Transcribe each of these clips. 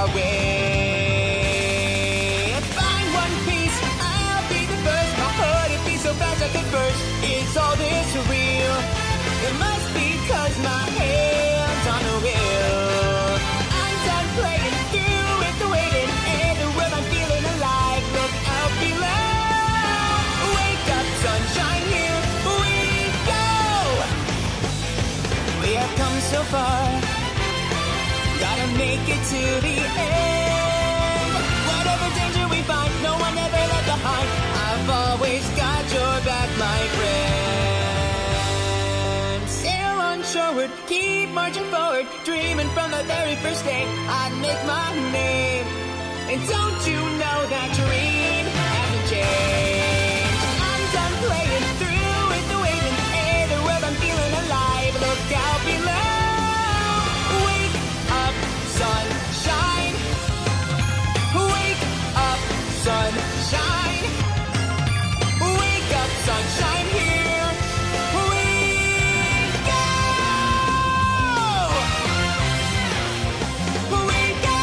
our way. Find one piece, I'll be the first. My heart it beats so fast I could burst. Is all this real? It must be 'cause my hands on the wheel. I'm done playing through with the waiting. In the world I'm feeling alive. Look out below. Wake up, sunshine, here we go. We have come so far. Gotta make it to the end. Whatever danger we find, no one ever left behind. I've always got your back, my friend. Sail on shoreward, keep marching forward. Dreaming from the very first day I'd make my name. And don't you know that dream hasn't changed? I'm done playing through with the waiting. In the world I'm feeling alive. Look out below. Wake up, sunshine. Wake up, sunshine. Wake up, sunshine, here we go. We go.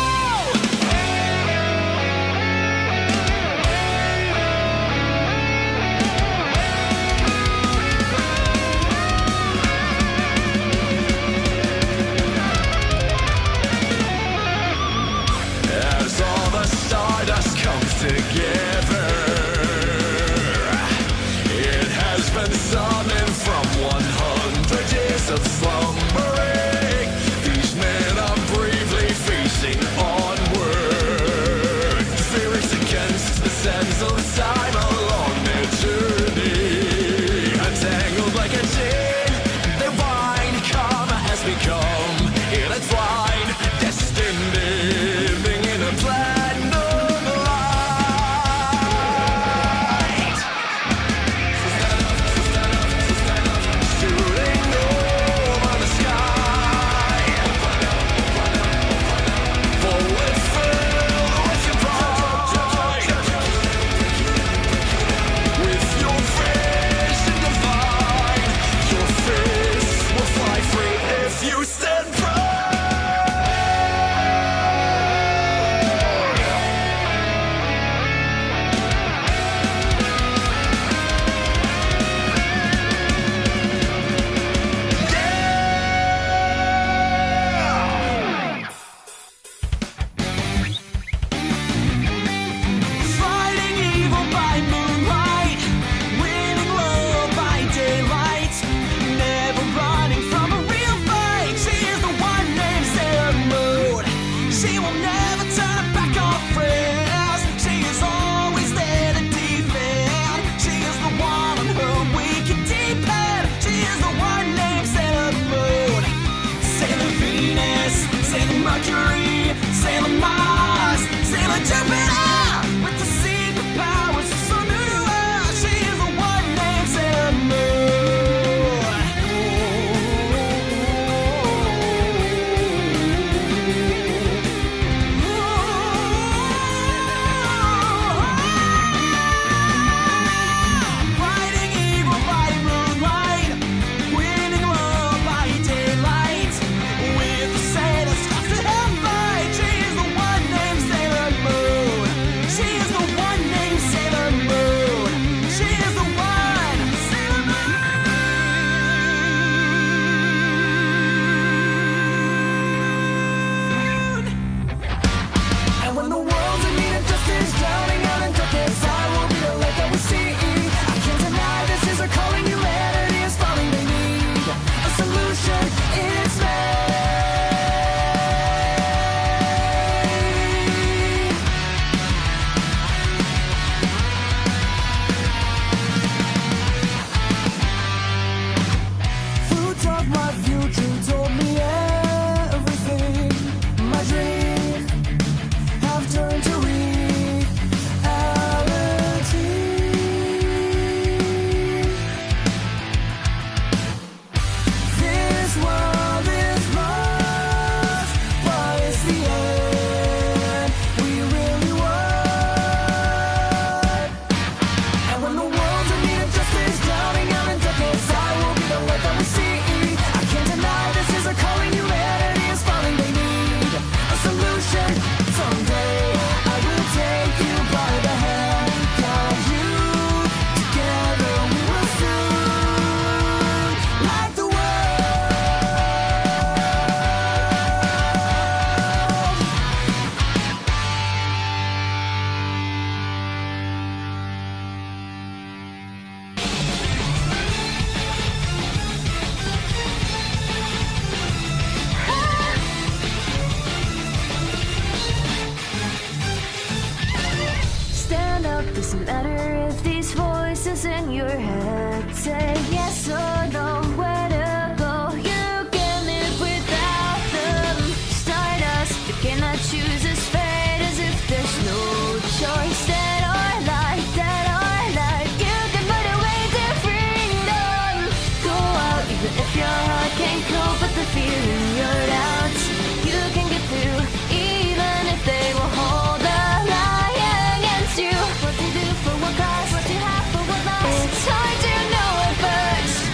Doesn't matter if these voices in your head say yes or no, where to go. You can live without them. Stardust, you cannot choose as fate, as if there's no choice. Dead or alive, dead or alive, you can put away to freedom. Go out, even if your heart can't cope with the fear in your doubts. You can get through, even if they will hold the lie against you. What to do for what cause, what you have for what loss. It's hard to know at first,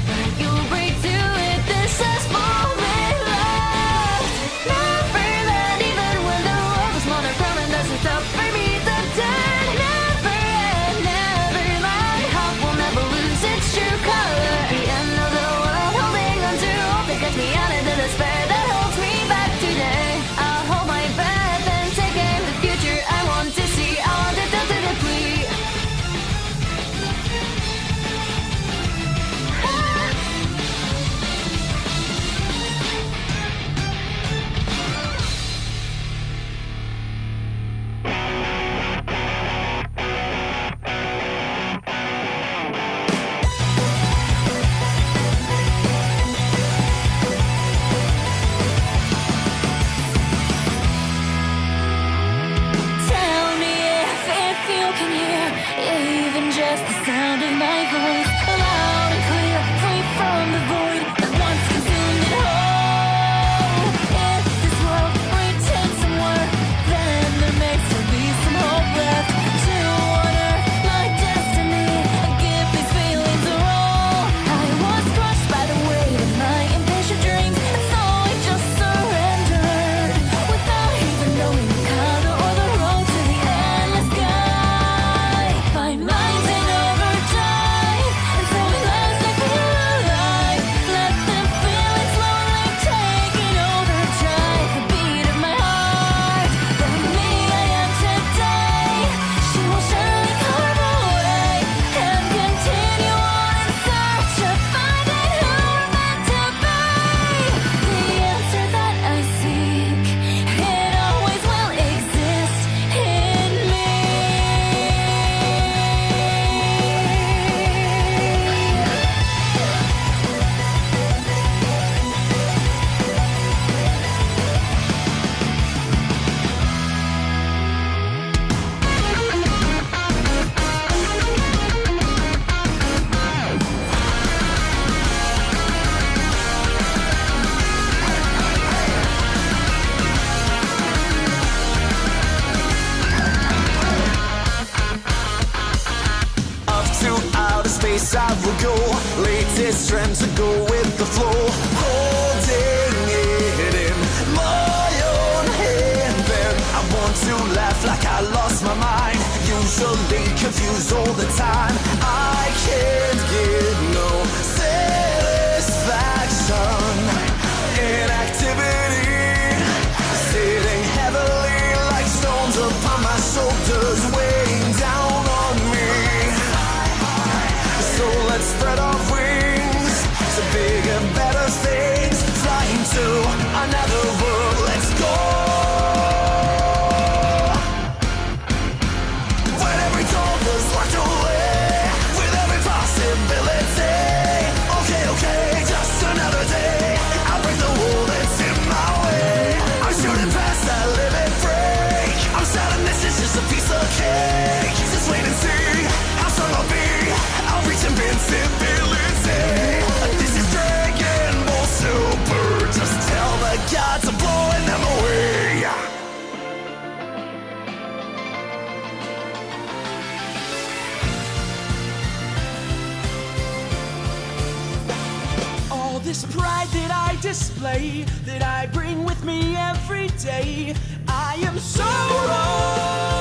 but you'll break through it. This is moment left. Never let, even when the world is more crumbling, doesn't stop for me to turn. Never end, never mind. Hope will never lose its true color. The end of the world, holding on to hope that gets me out of the despair that holds me back today. I'll hold my breath and take in the future I want to see. I want it down to deplete. Tell me if you can hear even just the sound of my voice, loud and clear, free from the void that once consumed it whole. If this world retains some worth, then there may still be some hope left to honor my destiny and give these feelings a roll. I was crushed by the weight of my impatient dreams, and so I just surrendered without even knowing the color or the road to the endless sky. My mind's in overdrive, and so at last I feel alive. Let the feeling slowly taking over, drive the beat of my heart. The me I am today, she will surely carve away and continue on in search of finding who we're meant to be. The answer that I seek, it always will exist in me. Up to outer space I will go. Latest trend to go with the flow. Holding it in my own hand. Then I want to laugh like I lost my mind. Usually confused all the time. I can't get no satisfaction. Inactivity sitting heavily like stones upon my shoulders, weighing down on me. So let's spread our wings to bigger, better things. Flying to another world, let's go. When every door was locked away, with every possibility. Okay, okay, just another day. I'll break the wall that's in my way. I'm shooting past that limit break. I'm certain this is just a piece of cake. Just wait and see how strong I'll be. I'll reach invincibility. This is Dragon Ball Super. Just tell the gods I'm blowing them away. All this pride that I display, that I bring with me every day, I am so wrong.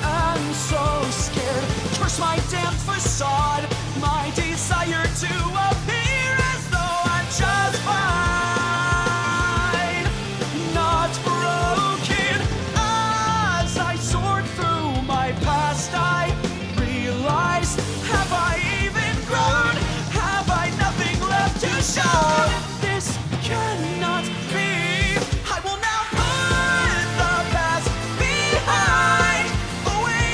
I'm so scared. Curse my damn facade, my desire to appear as though I'm just fine, not broken. As I sort through my past, I realize, have I even grown? Have I nothing left to show? This cannot be. I will now put the past behind, away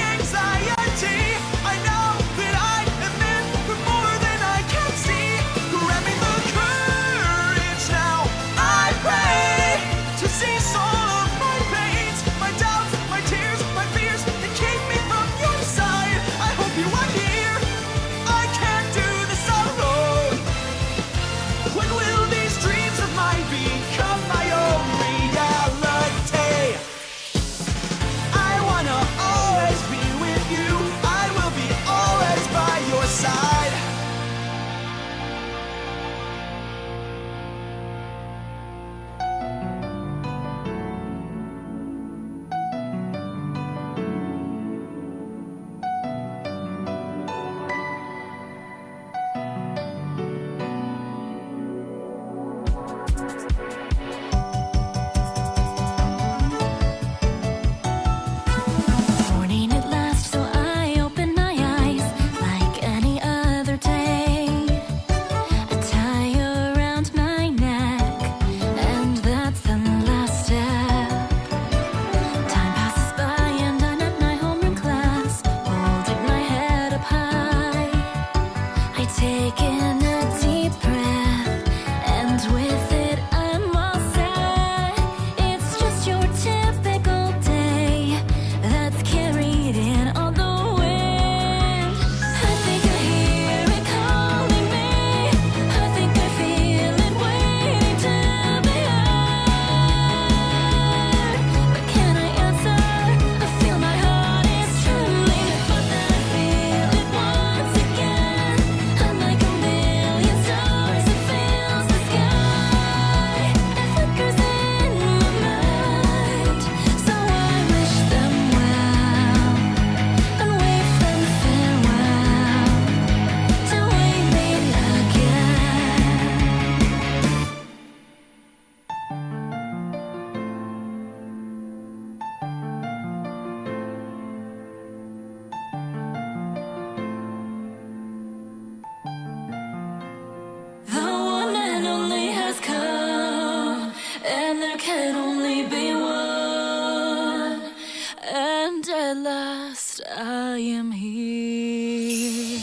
am here.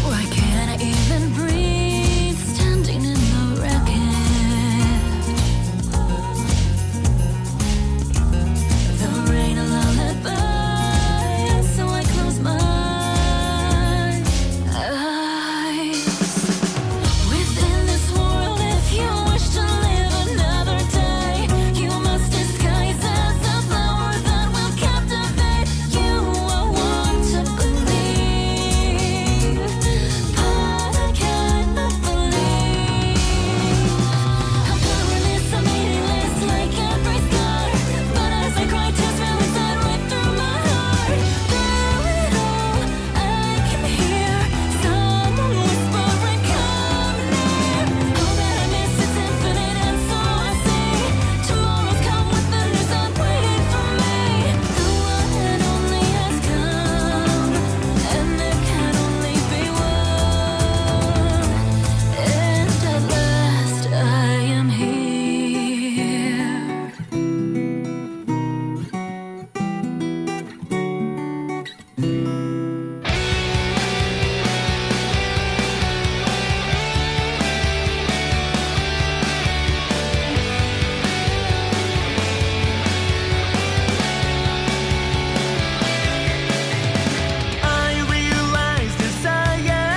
Why can't I even breathe standing in the wreckage? The rain a lullaby, so I close my eyes. Within this world, if you wish to live another day, you must disguise as a flower that will captivate you. I want to believe, but I cannot believe. I'm powerless, I'm meaningless like every star. But as I cry, tears fell inside right through my heart. Through it all, I can hear someone whispering, come near. All that I miss is infinite, and so I say, tomorrow's come with the news not waiting for me. The one and only has come, and there can only be one. And at last I am here. I realize desire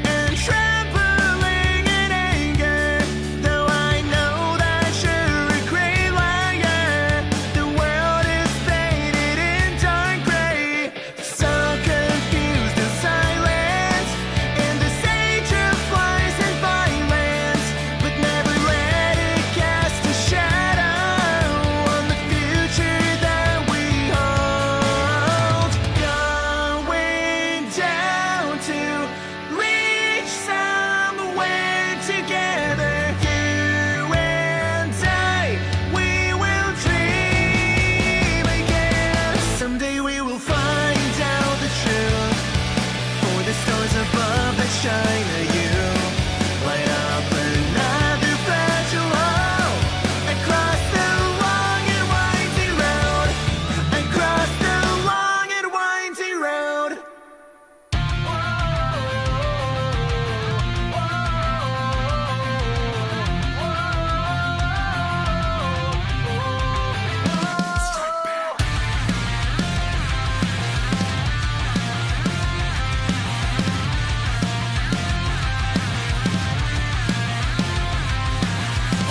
and trembling in anger. Though I know that you're a great liar, the world is painted in dark gray. So confused and silent in this age of lies and violence, but never let it cast a shadow on the future that we hold. Going down to reach somewhere together. You and I, we will dream again. Someday we will find out the truth, for the stars above that shine at you light up another fragile hole across the long and winding road. Across the long and winding road.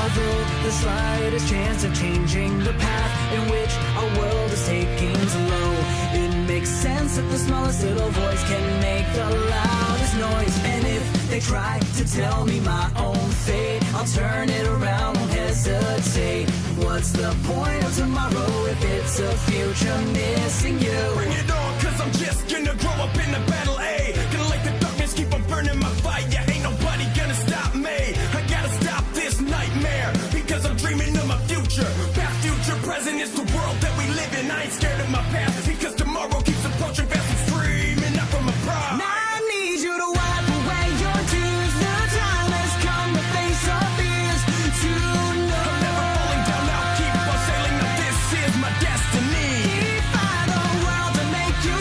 Although the slightest chance of changing the path in which our world is taking slow, it makes sense that the smallest little voice can make the loudest noise. And if they try to tell me my own fate, I'll turn it around, won't hesitate. What's the point of tomorrow if it's a future missing you? Bring it on, cause I'm just gonna grow up in the battle, A. Gonna let the darkness keep on burning my fire. Ain't nobody gonna stop me. I gotta stop this nightmare, because I'm dreaming of my future. Past, future, present is the world that we live in. I ain't scared of my past, because tomorrow keeps approaching fast and screaming out from my pride. I need you to wipe away your tears. The time has come to face our fears. To know I'm never falling down, I'll keep on sailing. Now this is my destiny. defy the world to make you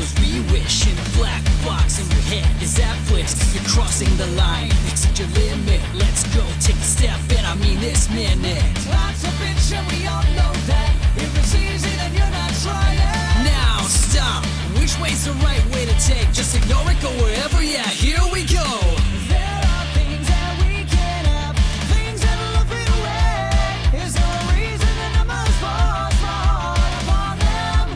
Cause we wish in a black box in your head. Is that bliss? You're crossing the line. Exceed your limit. Let's go. Take a step, and I mean this minute. Lots of bitch, and we all know that. If it's easy, then you're not trying. Now stop. Which way's the right way to take? Just ignore it, go wherever. Yeah, here we go. There are things that we can't have, things that look fade away. Is there a reason the numbers fall upon them?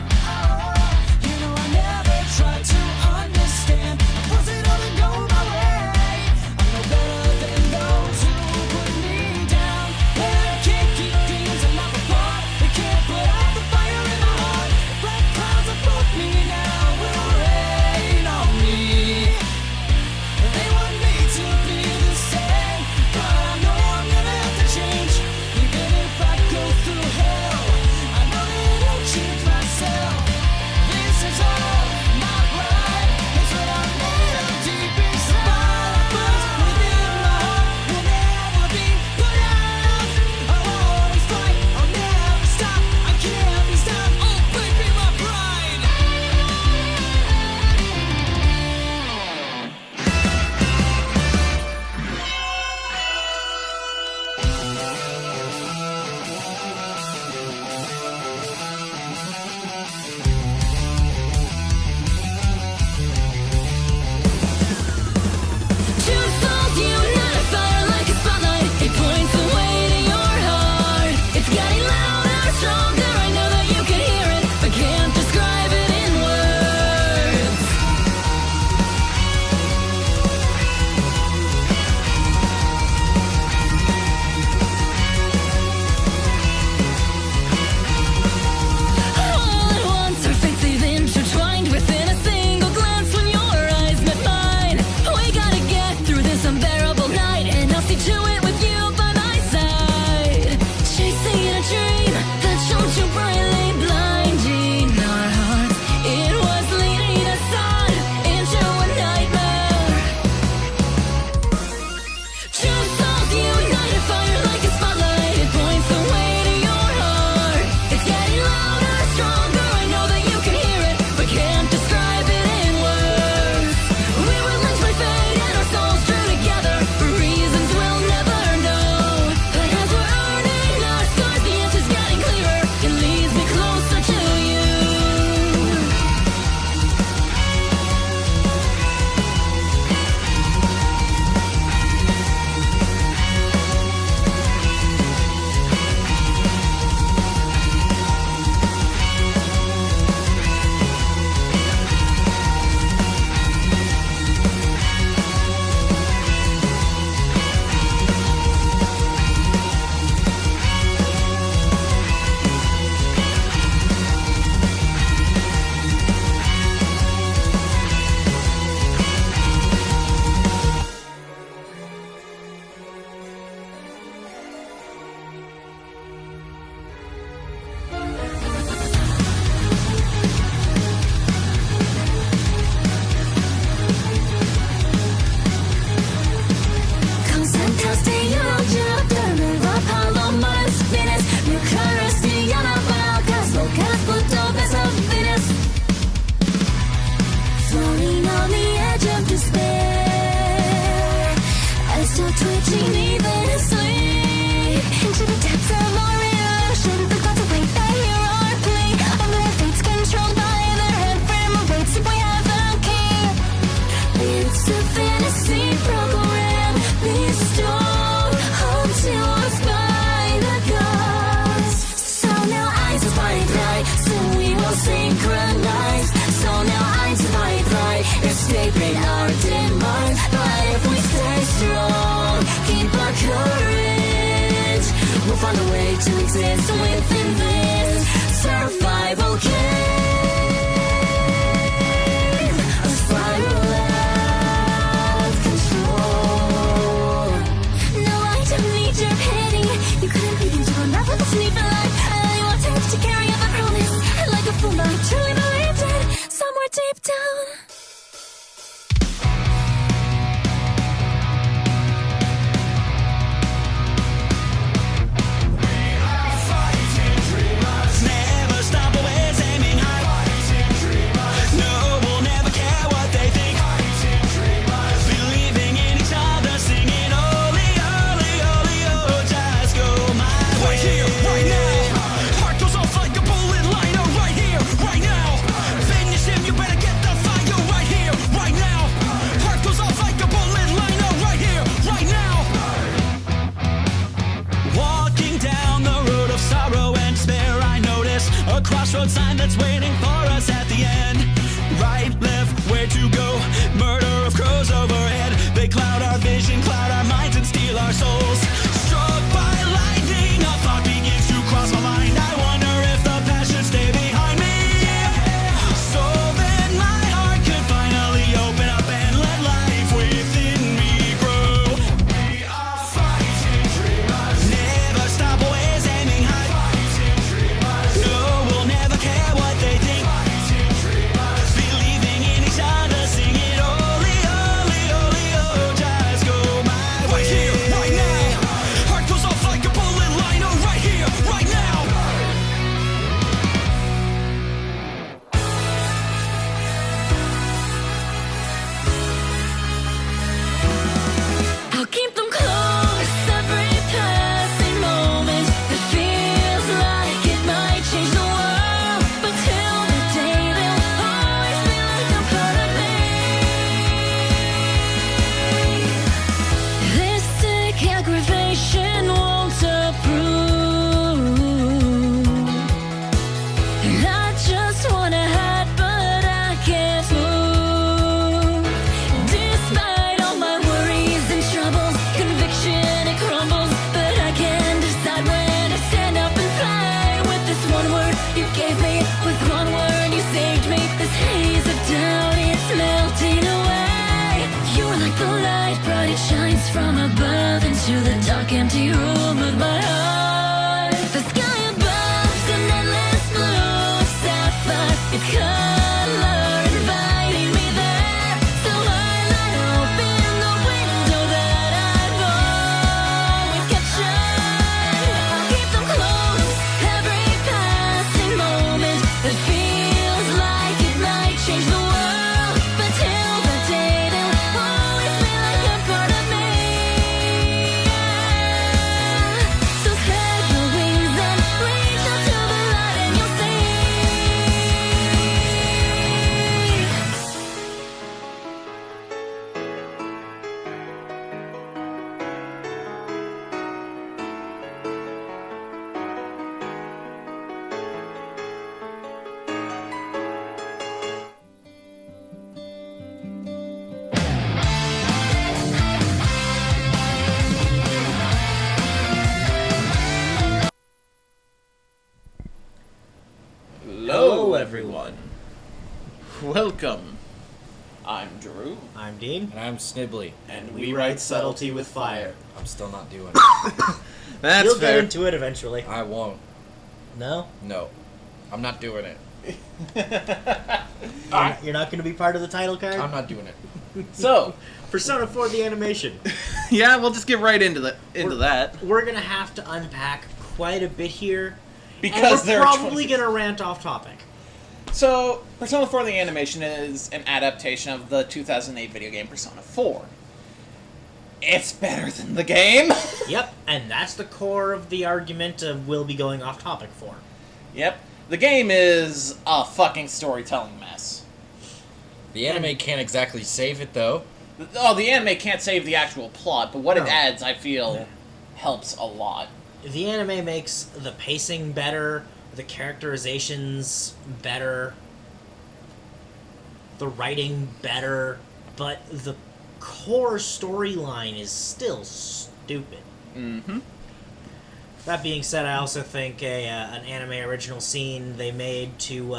You know I never tried to understand. Was it all to go my way? I'm no better than those who put me down. And I can't keep dreams in my apart. They can't put out the fire in my heart. Black clouds above me now will rain on me. They want me to be the same, but I know I'm gonna have to change. Even if I go through hell, I know that I'll choose myself. This is all my pride. It's what I'm made of deep inside. But within my heart will never be put out. I'll always fight. I'll never stop. I can't be stopped. Oh, baby, my pride. Two souls unite, fire like a spotlight. It points the way to your heart. It's getting louder, stronger. I know that you can hear it, but can't describe it in words. All at once, our fates they've intertwined within a single glance. When your eyes met mine, we gotta get through this unbearable night, and I'll see to it with you by my side. Chasing a dream that shone too brightly, blinding our hearts. It was leading us on into a nightmare. Two souls united, fire like a spotlight. It points the way to your heart. It's getting louder, stronger. I know that you can hear it, but can't describe it in words. We were linked by fate, and our souls drew together for reasons we'll never know. But as we're earning our scars, the answer's getting clearer. It leads me closer to you. Concentraste Jupiter, Apollo, Mars, Venus, Mercurius, Diana, Bacchus, Locus, Pluto, Vesta, Venus. Floating on the edge of despair, I'm still twitching needlessly into the depths of our ocean. The clouds await the hero plea. Under our fates controlled by their head frame of weights. If we have the key, it's a fantasy program. Please don't hold to us by the gods. So now eyes are fight right, so we will synchronize. So now eyes are fight right, escaping our demise. But if we stay strong, keep our courage, we'll find a way to exist within this survival game. A spiral out of control. No, I don't need your pity. You couldn't begin to enough of this need for life. I wanted to carry out the promise like a fool, but I truly believed it somewhere deep down. Never stop always aiming high. No crossroad sign that's waiting for us at the end. Right, left, where to go? Murder of crows overhead. They cloud our vision, cloud our minds, and steal our souls. Struck by lightning, a thought begins to cross my mind. I wonder if the past should stay behind me. So then my heart could finally open up and let life within me grow. We are fighting dreamers. Never stop, always aiming high. Fighting dreamers. No, we'll never care what they think. Fighting dreamers. Believing in each other, sing it only, only, only, oh, just go my way. Right here, right now. Heart goes off like a bullet line, oh, right here, right now. I'll keep them close every passing moment. It feels like it might change the world, but till the day they'll always be like a part of me. This sick aggravation won't approve, and I just wanna hide, but I can't move. Despite all my worries and troubles, conviction it crumbles, but I can't decide when to stand up and fly. With this one word you gave me, with one word you saved me. This haze of doubt, it's melting away. You are like the light, bright it shines from above into the dark, empty room of my heart. The sky above's an endless blue sapphire. It's color inviting me there. So I let open the window that I've always kept shut. I'll keep them close every passing moment. It feels like it might change the world, but till the day they'll always be like a part of me. So spread your wings and reach out to the light, and you'll see. Hello, everyone. Welcome. I'm Drew, I'm Dean. And I'm Snibbly. and We write Subtlety with fire. I'm still not doing it. That's You'll fair. get into it eventually. I won't. No? No. I'm not doing it. You're not going to be part of the title card? I'm not doing it. So, Persona 4 the animation. yeah, we'll just get right into that We're going to have to unpack quite a bit here. because and there we're are probably going to rant off topic. So, Persona 4 the animation is an adaptation of the 2008 video game Persona 4. It's better than the game. Yep, and that's the core of the argument we'll be going off topic for. Yep. The game is a fucking storytelling mess. The anime can't exactly save it, though. Oh, the anime can't save the actual plot, but what it No. adds, I feel, helps a lot. The anime makes the pacing better, the characterizations better, the writing better, but the core storyline is still stupid. Mm-hmm. That being said, I also think an anime original scene they made to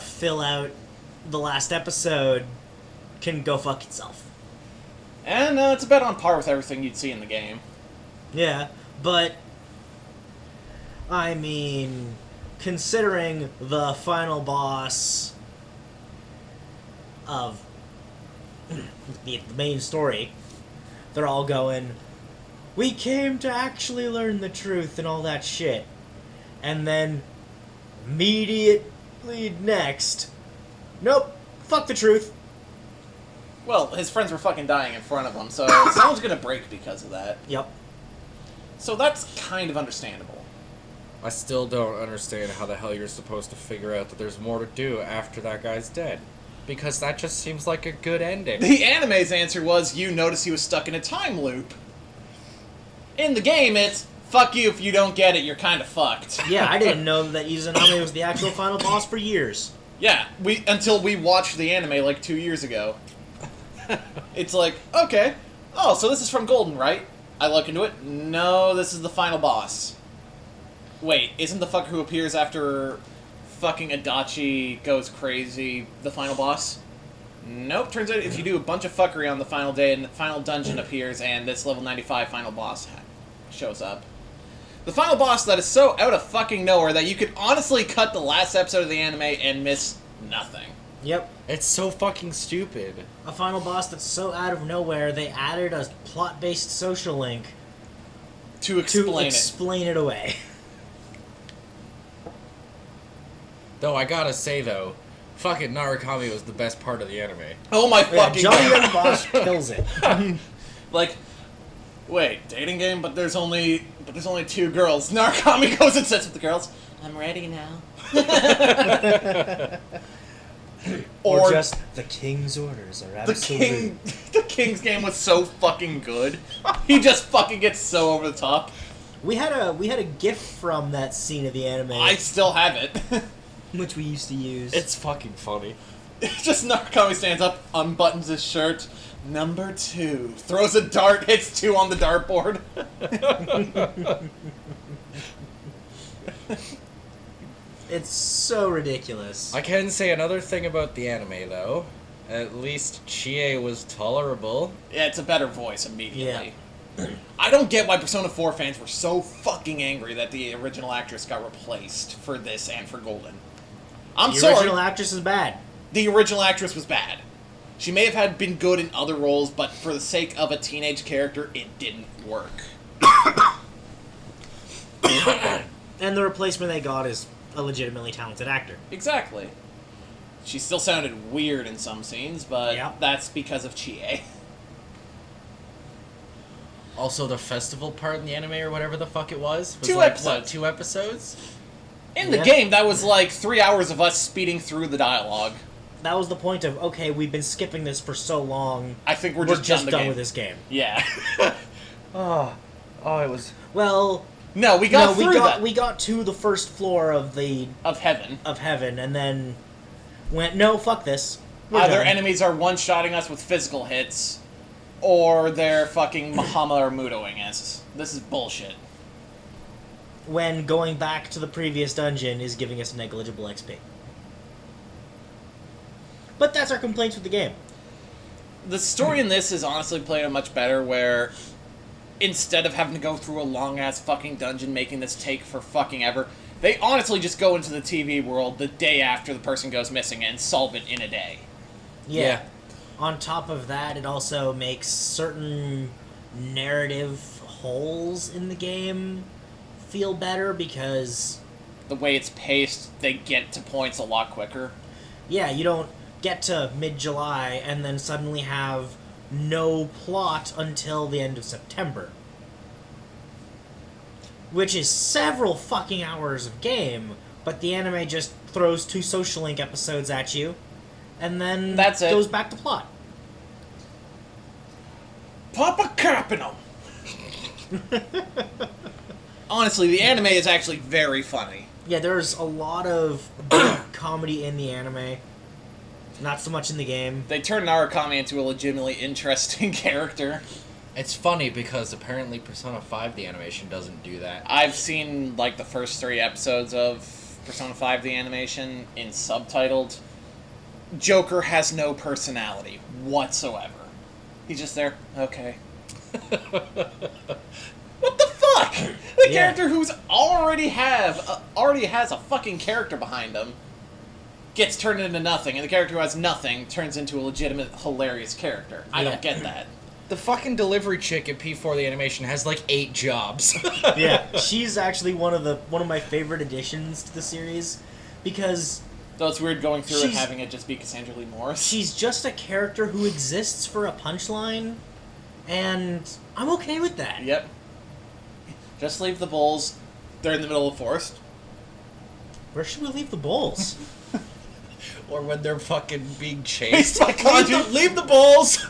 fill out the last episode can go fuck itself. And it's about on par with everything you'd see in the game. Yeah, but I mean, considering the final boss of the main story, they're all going, "We came to actually learn the truth," and all that shit. And then immediately next, nope, fuck the truth. Well, his friends were fucking dying in front of him, so someone's gonna break because of that. Yep. So that's kind of understandable. I still don't understand how the hell you're supposed to figure out that there's more to do after that guy's dead. Because that just seems like a good ending. The anime's answer was, you notice he was stuck in a time loop. In the game, it's, Fuck you if you don't get it, you're kind of fucked. Yeah, I didn't know that Izanami was the actual final boss for years. Yeah, until we watched the anime like 2 years ago. It's like, okay. Oh, so this is from Golden, right? I look into it. No, this is the final boss. Wait, isn't the fucker who appears after fucking Adachi goes crazy the final boss? Nope, turns out if you do a bunch of fuckery on the final day, and the final dungeon appears, and this level 95 final boss shows up. The final boss that is so out of fucking nowhere that you could honestly cut the last episode of the anime and miss nothing. Yep. It's so fucking stupid. A final boss that's so out of nowhere, they added a plot-based social link To to explain it. explain it away. Though I gotta say though, fucking Narukami was the best part of the anime. Oh my Yeah, fucking Johnny god. Young Boss kills it. Like, wait, dating game, but there's only 2 girls. Narukami goes and sits with the girls. I'm ready now. Or just the king's orders are absolute. the King's game was so fucking good. He just fucking gets so over the top. We had a GIF from that scene of the anime, I still have it. which we used to use. It's fucking funny. It's just Narukami stands up, unbuttons his shirt. Number 2. Throws a dart, hits 2 on the dartboard. It's so ridiculous. I can say another thing about the anime though. At least Chie was tolerable. Yeah, it's a better voice immediately. Yeah. I don't get why Persona 4 fans were so fucking angry that the original actress got replaced for this and for Golden. I'm The sorry. original actress is bad. The original actress was bad. She may have been good in other roles, but for the sake of a teenage character, it didn't work. And the replacement they got is a legitimately talented actor. Exactly. She still sounded weird in some scenes, but Yep. that's because of Chie. Also, the festival part in the anime or whatever the fuck it was 2 like, episodes. What, 2 episodes? In the Yeah. game, that was like 3 hours of us speeding through the dialogue. That was the point of, okay, we've been skipping this for so long. I think we're We're just, just done, done the with game. this game. Yeah. Oh, it was... Well, No, we got no, through that. we got to the first floor of Of heaven. heaven, and then went, no, fuck this. We're Either done. enemies are one-shotting us with physical hits, or they're fucking Mahama or Mudoing us. This is bullshit. When going back to the previous dungeon is giving us negligible XP. But that's our complaints with the game. The story in this is honestly played out much better, where instead of having to go through a long-ass fucking dungeon, making this take for fucking ever, they honestly just go into the TV world the day after the person goes missing and solve it in a day. Yeah. On top of that, it also makes certain narrative holes in the game feel better because, The way it's paced, they get to points a lot quicker. yeah, you don't get to mid-July and then suddenly have no plot until the end of September. Which is several fucking hours of game, but the anime just throws 2 social link episodes at you, and then That's it. goes back to plot. Papa Carpino! Honestly, the anime is actually very funny. Yeah, there's a lot of good comedy in the anime. Not so much in the game. They turn Narukami into a legitimately interesting character. It's funny because apparently Persona 5, the animation, doesn't do that. I've seen, like, the first 3 episodes of Persona 5, the animation, in subtitled. Joker has no personality whatsoever. He's just there. Okay. What the fuck? The Yeah. character who's already has a fucking character behind him gets turned into nothing, and the character who has nothing turns into a legitimate, hilarious character. I Yeah. don't get that. The fucking delivery chick at P4, the animation, has like 8 jobs. Yeah, she's actually one of my favorite additions to the series because Though it's weird going through and She's- having it just be Cassandra Lee Morris. she's just a character who exists for a punchline, and I'm okay with that. Yep. Just leave the bulls. They're in the middle of the forest. Where should we leave the bowls? Or when they're fucking being Chased chased. by Kanji. Leave the balls!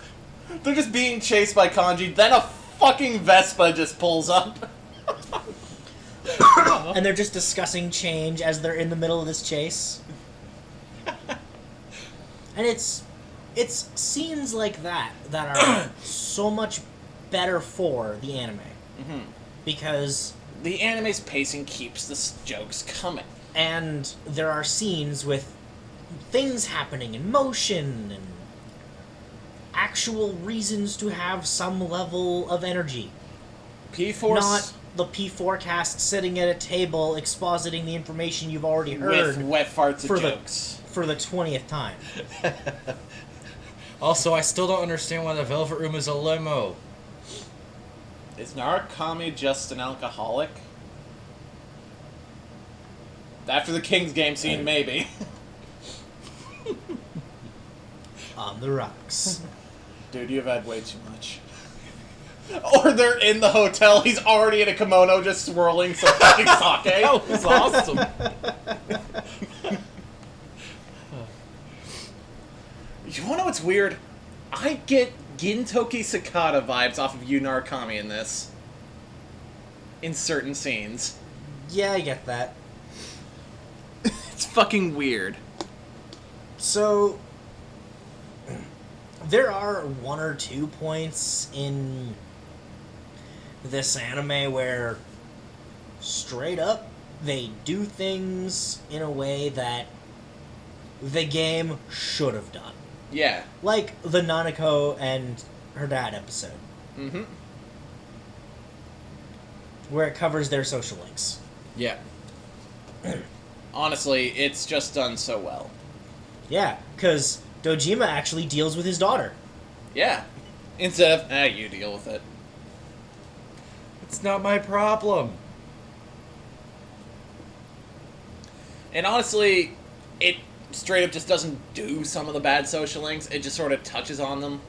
They're just being chased by Kanji. Then a fucking Vespa just pulls up. and they're just discussing change as they're in the middle of this chase. And it's scenes like that are so much better for the anime. Mm-hmm. Because... The anime's pacing keeps the jokes coming. And there are scenes with things happening in motion and actual reasons to have some level of energy. P-Force... Not the P4 cast sitting at a table expositing the information you've already heard with wet farts for and jokes. for the 20th time. Also, I still don't understand why the Velvet Room is a limo. Is Narukami just an alcoholic? After the King's Game scene, maybe. On the rocks. Dude, you've had way too much. Or they're in the hotel, he's already in a kimono just swirling some fucking sake. That was awesome. You wanna know what's weird? I get Gintoki Sakata vibes off of Yu Narukami in this. In certain scenes. Yeah, I get that. It's fucking weird. So, there are one or two points in this anime where, straight up, they do things in a way that the game should have done. Yeah. Like the Nanako and her dad episode, Mm-hmm. where it covers their social links. Yeah. Honestly, it's just done so well. Yeah, because Dojima actually deals with his daughter. Yeah. Instead of, you deal with it. It's not my problem. And honestly, it straight up just doesn't do some of the bad social links. It just sort of touches on them.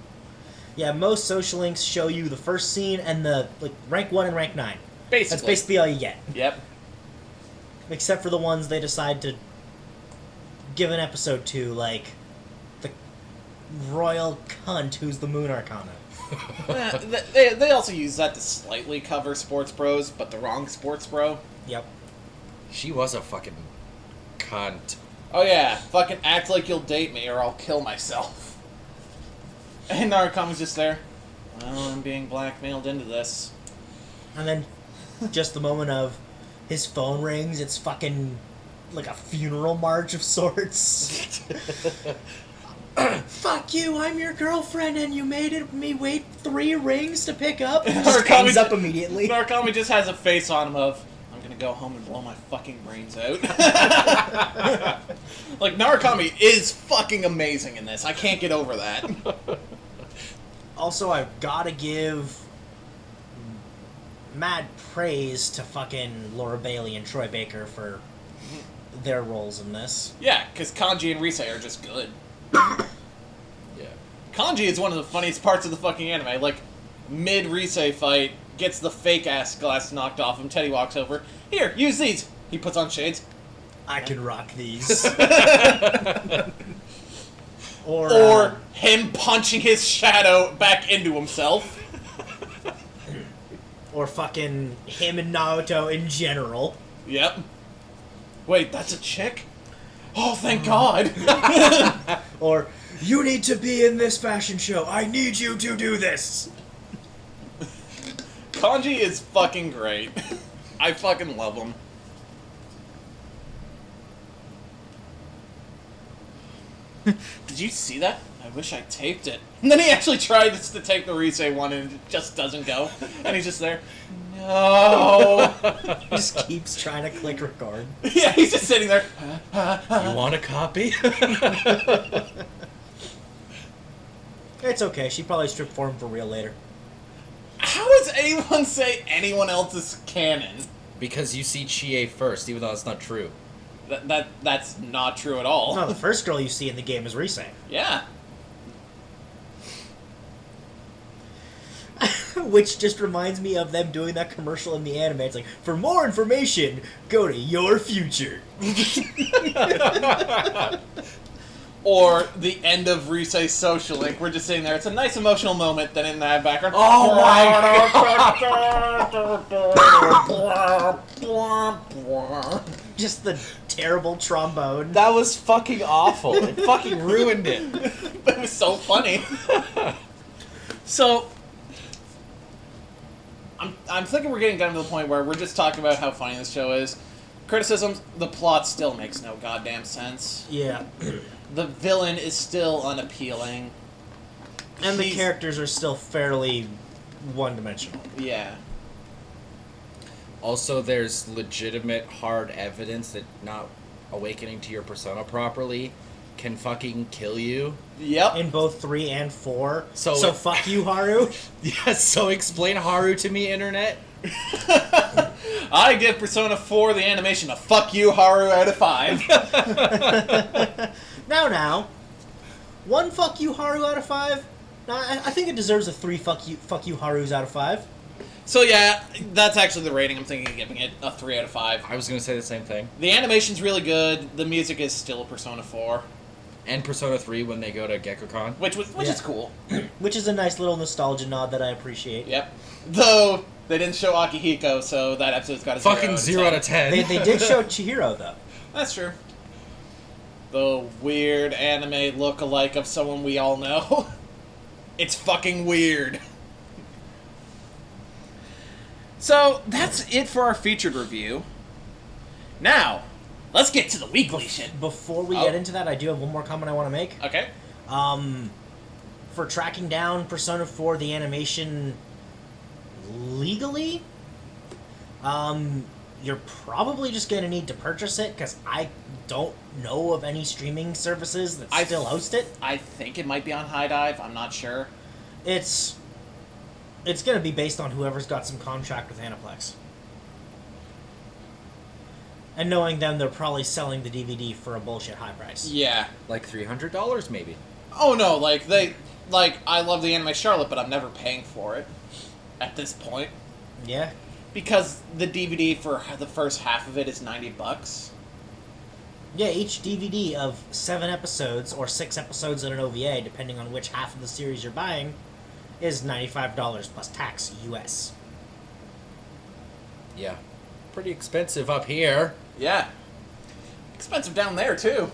Yeah, most social links show you the first scene and the rank 1 and rank 9. Basically. That's basically all you get. Yep. Except for the ones they decide to give an episode to, like the royal cunt who's the Moon Arcana. They also use that to slightly cover sports bros, but the wrong sports bro. Yep. She was a fucking cunt. Oh yeah, fucking act like you'll date me or I'll kill myself. And Narukami's just there. Well, I'm being blackmailed into this. And then just the moment of his phone rings, it's fucking like a funeral march of sorts. Fuck you, I'm your girlfriend and you made me wait 3 rings to pick up. Just hangs up immediately. Narukami just has a face on him of, I'm gonna go home and blow my fucking brains out. Like, Narukami is fucking amazing in this. I can't get over that. Also, I've gotta give mad praise to fucking Laura Bailey and Troy Baker for their roles in this. Yeah, because Kanji and Risei are just good. Yeah. Kanji is one of the funniest parts of the fucking anime. Like, mid-Risei fight, gets the fake-ass glass knocked off him, Teddy walks over, here, use these! He puts on shades. I can rock these. Or him punching his shadow back into himself. Or fucking him and Naoto in general. Yep. Wait, that's a chick? Oh, thank God. Or, you need to be in this fashion show. I need you to do this. Kanji is fucking great. I fucking love him. Did you see that? I wish I taped it. And then he actually tried to tape the Risei one and it just doesn't go. And he's just there. No. He just keeps trying to click record. Yeah, he's just sitting there. You want a copy? It's okay. She probably stripped for him for real later. How does anyone say anyone else's canon? Because you see Chie first, even though that's not true. That's not true at all. No, the first girl you see in the game is Risei. Yeah. Which just reminds me of them doing that commercial in the anime. It's like, for more information, go to your future. Or the end of Risei's social link. We're just sitting there. It's a nice emotional moment. Then in that background, Oh Just the terrible trombone. That was fucking awful. It fucking ruined it. But it was so funny. So, I'm thinking we're getting down to the point where we're just talking about how funny this show is. Criticisms, the plot still makes no goddamn sense. Yeah. The villain is still unappealing. And the He's- characters are still fairly one-dimensional. Yeah. Also, there's legitimate hard evidence that not awakening to your persona properly can fucking kill you. Yep. In both 3 and 4. So- So fuck you, Haru. Yes, so explain Haru to me, internet. I give Persona 4 the animation a fuck you Haru out of 5. Now. 1 fuck you, Haru out of 5? No, I think it deserves a 3 fuck you, Harus out of 5. So yeah, that's actually the rating. I'm thinking of giving it a 3 out of 5. I was gonna say the same thing. The animation's really good. The music is still Persona 4, And Persona 3 when they go to GeckoCon. which Yeah. is cool. Which is a nice little nostalgia nod that I appreciate. Yep. Though they didn't show Akihiko, so that episode's got a Fucking 0 out of 10. They did show Chihiro, though. That's true. The weird anime look-alike of someone we all know. It's fucking weird. So, that's it for our featured review. Now, let's get to the weekly shit. Before we Oh. get into that, I do have one more comment I want to make. Okay. For tracking down Persona 4, the animation legally, you're probably just going to need to purchase it, because I don't know of any streaming services that I- still host it. I think it might be on High Dive. I'm not sure. It's going to be based on whoever's got some contract with Aniplex. And knowing them, they're probably selling the DVD for a bullshit high price. Yeah. Like $300 maybe. Oh no, I love the anime Charlotte, but I'm never paying for it at this point. Yeah. Because the DVD for the first half of it is $90. Yeah, each DVD of 7 episodes, or 6 episodes in an OVA, depending on which half of the series you're buying, is $95 plus tax US. Yeah. Pretty expensive up here. Yeah. Expensive down there too.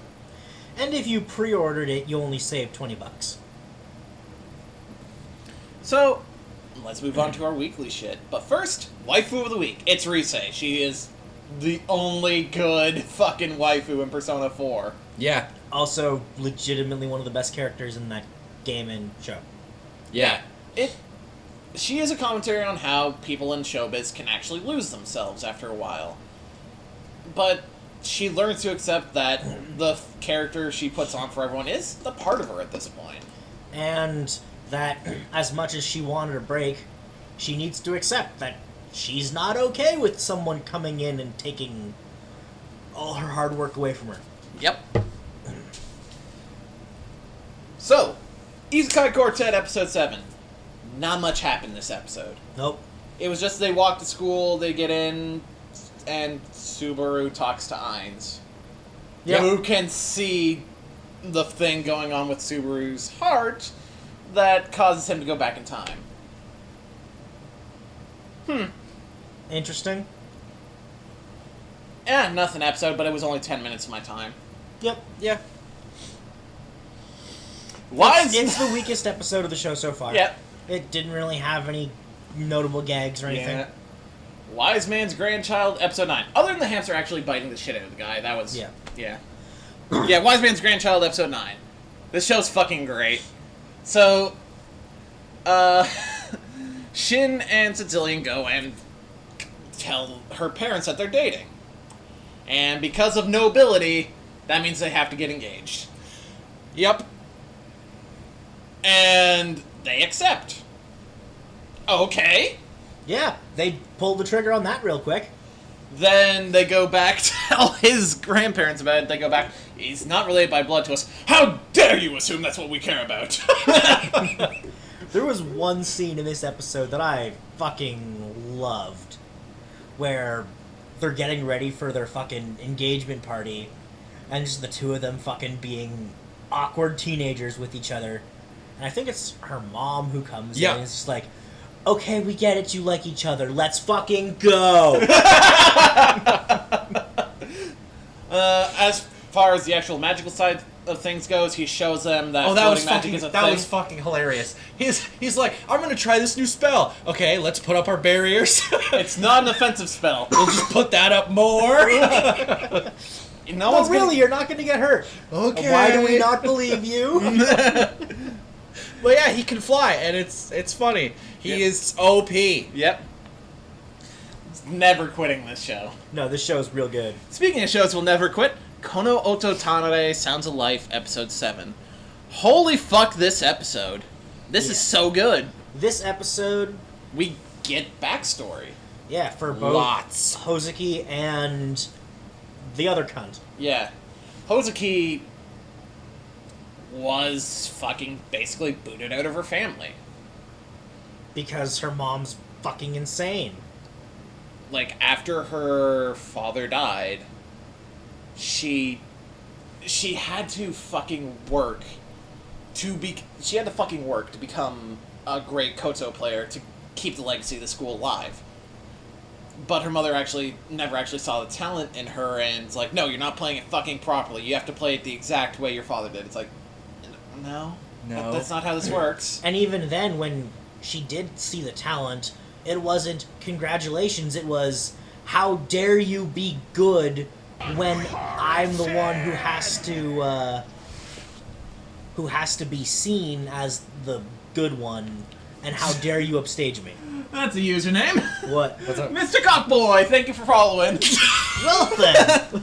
And if you pre-ordered it, you only save $20. So, let's move on to our weekly shit. But first, waifu of the week. It's Risei. She is the only good fucking waifu in Persona 4. Yeah. Also, legitimately one of the best characters in that game and show. Yeah. She is a commentary on how people in showbiz can actually lose themselves after a while. But she learns to accept that the character she puts on for everyone is the part of her at this point. And that, as much as she wanted a break, she needs to accept that she's not okay with someone coming in and taking all her hard work away from her. Yep. So, Isekai Quartet Episode 7. Not much happened this episode. Nope. It was just they walk to school, they get in, and Subaru talks to Ainz. Yep. Who can see the thing going on with Subaru's heart that causes him to go back in time. Interesting. Nothing episode, but it was only 10 minutes of my time. Yep. Yeah. Why It's the weakest episode of the show so far. Yep. It didn't really have any notable gags or anything. Yeah. Wise Man's Grandchild, Episode 9. Other than the hamster actually biting the shit out of the guy, that was... Yeah. Yeah. Yeah, Wise Man's Grandchild, Episode 9. This show's fucking great. So, Shin and Sicilian go and tell her parents that they're dating. And because of nobility, that means they have to get engaged. Yep. And they accept. Okay. Yeah, they pulled the trigger on that real quick. Then they go back to tell his grandparents about it. They go back, he's not related by blood to us. How dare you assume that's what we care about? There was one scene in this episode that I fucking loved, where they're getting ready for their fucking engagement party, and just the two of them fucking being awkward teenagers with each other. And I think it's her mom who comes Yeah. in and is just like, okay, we get it, you like each other, let's fucking go! As far as the actual magical side of things goes, he shows them that That was floating magic fucking. is a That thing. was fucking hilarious. He's like, I'm gonna try this new spell. Okay, let's put up our barriers. It's not an offensive spell. We'll just put that up more. No No, one's really, gonna... you're not gonna get hurt. Okay. Why do we not believe you? But yeah, he can fly, and it's funny. He is OP. Yep. Never quitting this show. No, this show's real good. Speaking of shows we'll never quit, Kono Oto Tanare Sounds of Life, Episode 7. Holy fuck, this episode. This is so good. This episode, We get backstory. yeah, for both Lots. Hozuki and the other cunt. Yeah. Hozuki was fucking basically booted out of her family. Because her mom's fucking insane. Like, after her father died, she had to fucking work she had to fucking work to become a great Koto player to keep the legacy of the school alive. But her mother never actually saw the talent in her, and it's like, no, you're not playing it fucking properly. You have to play it the exact way your father did. It's like, no, No. that's not how this works. And even then, when she did see the talent, it wasn't congratulations, it was how dare you be good when I'm the one who has to be seen as the good one, and how dare you upstage me. That's a username. What? What's up? Mr. Cockboy, thank you for following. Well then!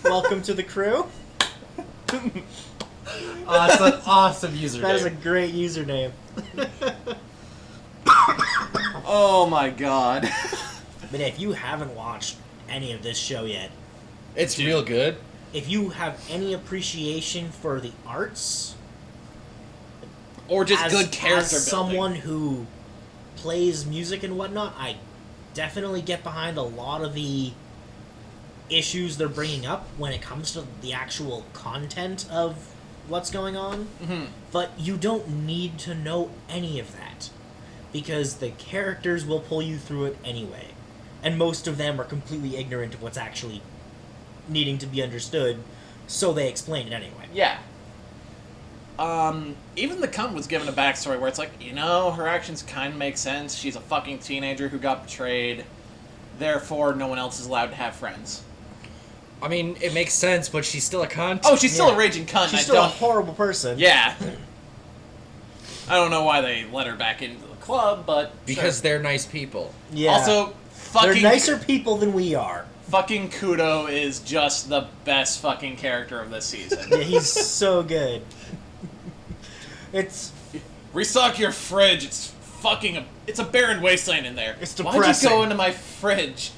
Welcome to the crew. Awesome username. That is a great username. Oh my god. But if you haven't watched any of this show yet, It's real good. if you have any appreciation for the arts, Or just as, good character as building. someone who plays music and whatnot, I definitely get behind a lot of the issues they're bringing up when it comes to the actual content of what's going on. Mhm. But you don't need to know any of that, because the characters will pull you through it anyway. And most of them are completely ignorant of what's actually needing to be understood, so they explain it anyway. Yeah. Even the cunt was given a backstory where it's like, her actions kind of make sense. She's a fucking teenager who got betrayed. Therefore, no one else is allowed to have friends. I mean, it makes sense, but she's still a cunt. Oh, she's still Yeah. a raging cunt. She's I still a don't... horrible person. Yeah. I don't know why they let her back into the club, but because sure. they're nice people. Yeah. Also, they're fucking nicer people than we are. fucking Kudo is just the best fucking character of this season. Yeah, he's so good. It's Restock your fridge. It's it's a barren wasteland in there. It's Why'd you depressing. go into my fridge?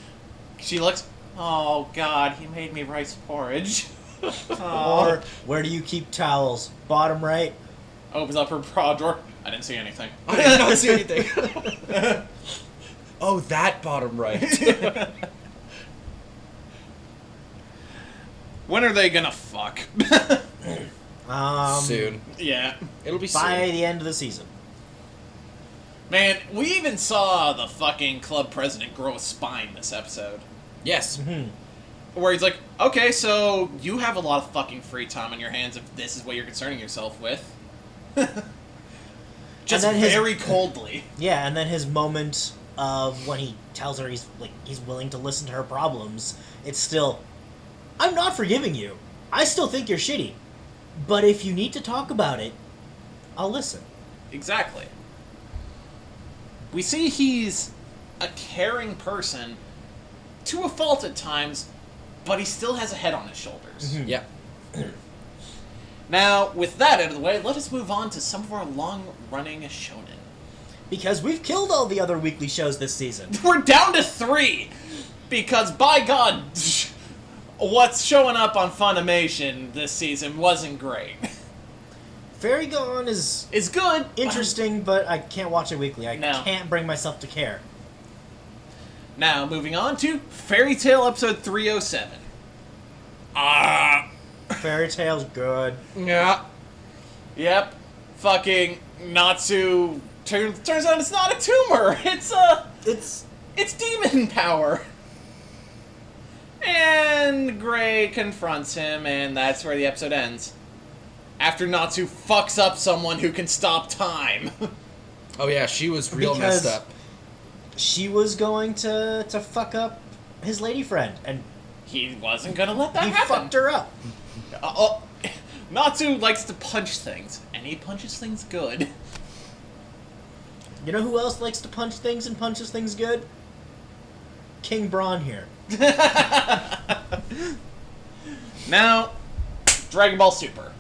She looks. Oh God, he made me rice porridge. or where do you keep towels? Bottom right. Opens up her bra drawer. I didn't see anything. I did not see anything. Oh, that bottom right. When are they gonna fuck? Soon. Yeah. It'll be By soon. the end of the season. Man, we even saw the fucking club president grow a spine this episode. Yes. Where he's like, okay, so you have a lot of fucking free time on your hands if this is what you're concerning yourself with. Just And then his- very coldly. Yeah, and then his moment of when he tells her he's willing to listen to her problems, it's still, I'm not forgiving you. I still think you're shitty. But if you need to talk about it, I'll listen. Exactly. We see he's a caring person to a fault at times, but he still has a head on his shoulders. Yeah. Now, with that out of the way, let us move on to some of our long-running shonen. Because we've killed all the other weekly shows this season. We're down to 3! Because, by God, what's showing up on Funimation this season wasn't great. Fairy Gone is It's good. interesting, but I can't watch it weekly. I No. can't bring myself to care. Now, moving on to Fairy Tail episode 307. Fairy Tail's good. Yeah. Yep. Fucking Natsu turns out it's not a tumor. It's demon power. And Gray confronts him, and that's where the episode ends. After Natsu fucks up someone who can stop time. Oh yeah, she was real Because- messed up. She was going to fuck up his lady friend, and He wasn't gonna let that he happen. fucked her up. Natsu likes to punch things, and he punches things good. You know who else likes to punch things and punches things good? King Braun here. Now, Dragon Ball Super.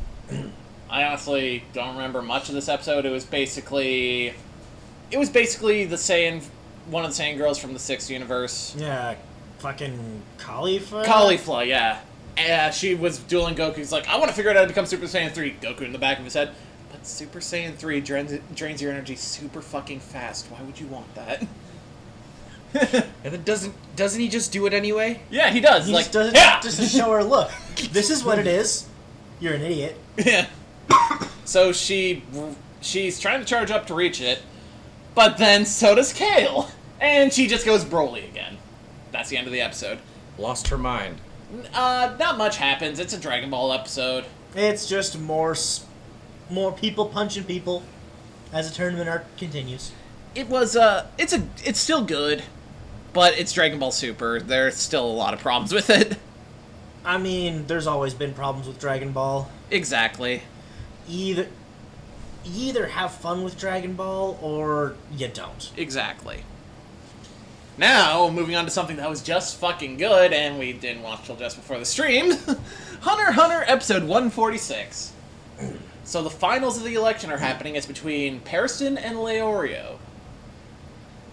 I honestly don't remember much of this episode. It was basically the Saiyan, one of the Saiyan girls from the 6th universe. Yeah, fucking Caulifla? Caulifla, yeah. She was dueling Goku. He's like, I want to figure out how to become Super Saiyan 3. Goku in the back of his head. But Super Saiyan 3 drains your energy super fucking fast. Why would you want that? And then doesn't he just do it anyway? Yeah, he does. He Like, just doesn't yeah! just to show her, look, this is what it is. You're an idiot. Yeah. So she's trying to charge up to reach it, but then so does Kale. And she just goes Broly again. That's the end of the episode. Lost her mind. Not much happens. It's a Dragon Ball episode. It's just more people punching people as the tournament arc continues. It's still good, but it's Dragon Ball Super. There's still a lot of problems with it. I mean, there's always been problems with Dragon Ball. Exactly. You either have fun with Dragon Ball or you don't. Exactly. Now, moving on to something that was just fucking good, and we didn't watch till just before the stream. Hunter x Hunter episode 146. So the finals of the election are happening. It's between Periston and Leorio.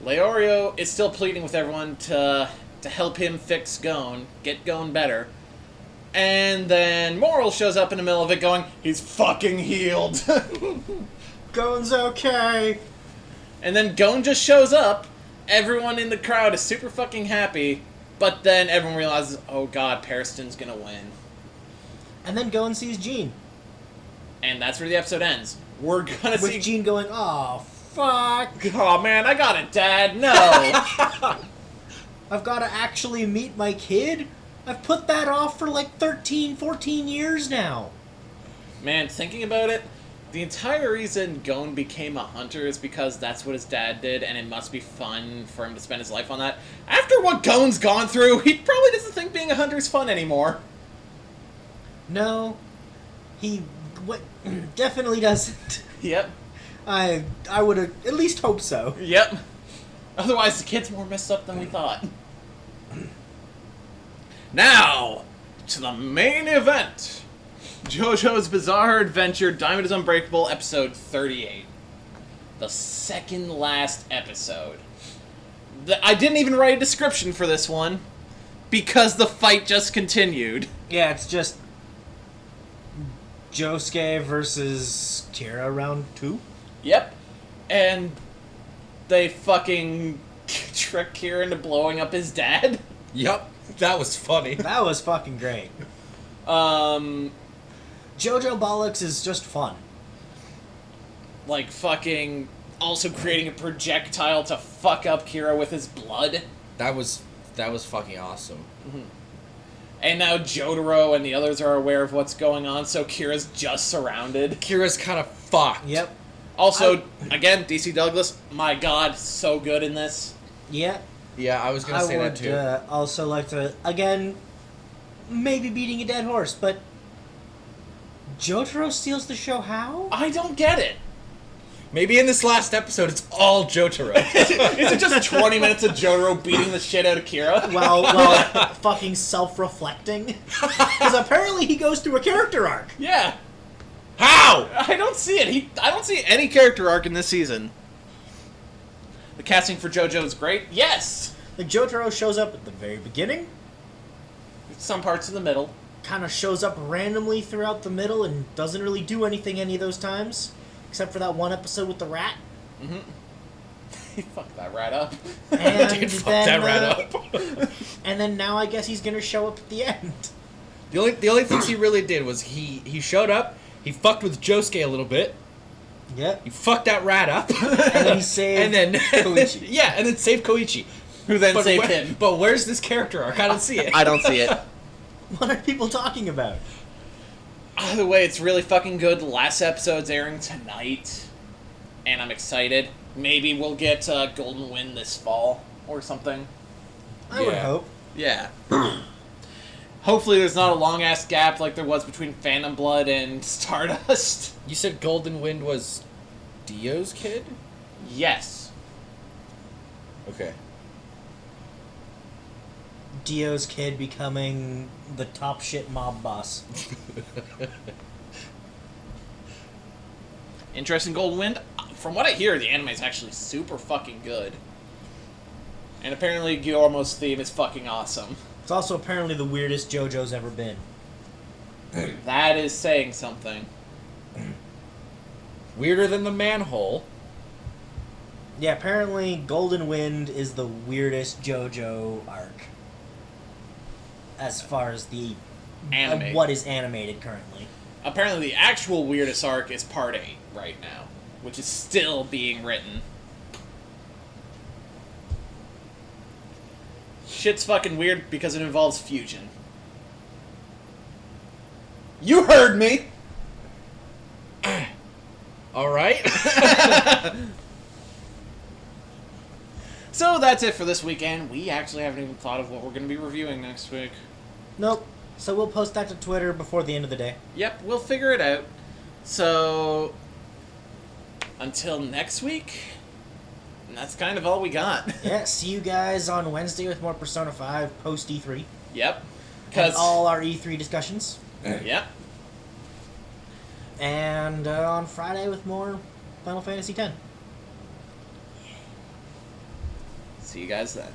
Leorio is still pleading with everyone to help him fix Gon, get Gon better. And then Moral shows up in the middle of it going, he's fucking healed. Gon's okay. And then Gon just shows up. Everyone in the crowd is super fucking happy. But then everyone realizes, oh god, Periston's gonna win. And then Gon sees Jean. And that's where the episode ends. We're gonna With see... Jean going, oh, fuck. Oh man, I got it, Dad. No. I've got to actually meet my kid? I've put that off for like 13, 14 years now. Man, thinking about it, the entire reason Gon became a hunter is because that's what his dad did, and it must be fun for him to spend his life on that. After what Gon's gone through, he probably doesn't think being a hunter is fun anymore. No, he definitely doesn't. Yep. I would at least hope so. Yep. Otherwise, the kid's more messed up than we thought. Now, to the main event. JoJo's Bizarre Adventure Diamond is Unbreakable, episode 38. The second last episode. I didn't even write a description for this one, because the fight just continued. Yeah, it's just Josuke versus Kira round 2. Yep. And they fucking trick Kira into blowing up his dad. Yup, that was funny. That was fucking great. Um... JoJo Bollocks is just fun. Like fucking also creating a projectile to fuck up Kira with his blood. That was fucking awesome. And now Jotaro and the others are aware of what's going on, so Kira's just surrounded. Kira's kind of fucked. Yep. Also, again, DC Douglas, my god, so good in this. Yeah. Yeah, I was gonna I say would that too. also like to, again, maybe beating a dead horse, but Jotaro steals the show how? I don't get it. Maybe in this last episode, it's all Jotaro. Is it just 20 minutes of Jotaro beating the shit out of Kira? While fucking self-reflecting? Because apparently he goes through a character arc. Yeah. How? I don't see it. I don't see any character arc in this season. The casting for JoJo is great. Yes. Like, Jotaro shows up at the very beginning, Some parts in the middle. kind of shows up randomly throughout the middle, and doesn't really do anything any of those times, except for that one episode with the rat. He fucked that rat up. And Dude, fuck then, that rat up. And then now I guess he's gonna show up at the end. The only things he really did was he showed up, he fucked with Josuke a little bit, Yep. he fucked that rat up, And then he saved and then Koichi. yeah, and then saved Koichi. Who then saved where- him. But where's this character arc? I don't see it. I don't see it. What are people talking about? Either way, it's really fucking good. The last episode's airing tonight, and I'm excited. Maybe we'll get Golden Wind this fall or something. I would Yeah. hope. Yeah. Hopefully there's not a long-ass gap like there was between Phantom Blood and Stardust. You said Golden Wind was Dio's kid? Yes. Okay. Dio's kid becoming the top shit mob boss. Interesting Golden Wind. From what I hear, the anime is actually super fucking good. And apparently Guillermo's theme is fucking awesome. It's also apparently the weirdest JoJo's ever been. That is saying something. Weirder than the manhole. Yeah, apparently Golden Wind is the weirdest JoJo arc. As far as the Anime. what is animated currently. Apparently the actual weirdest arc is Part 8 right now, which is still being written. Shit's fucking weird because it involves fusion. You heard me! Alright. So that's it for this weekend. We actually haven't even thought of what we're going to be reviewing next week. Nope. So we'll post that to Twitter before the end of the day. Yep, we'll figure it out. So, until next week, that's kind of all we got. Yeah, see you guys on Wednesday with more Persona 5 post E3. Yep. And Because all our E3 discussions. Yep. And on Friday with more Final Fantasy X. See you guys then.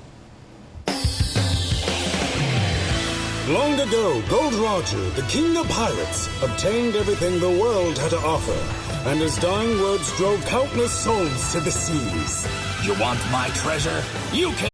Long ago, Gold Roger, the king of pirates, obtained everything the world had to offer, and his dying words drove countless souls to the seas. You want my treasure? You can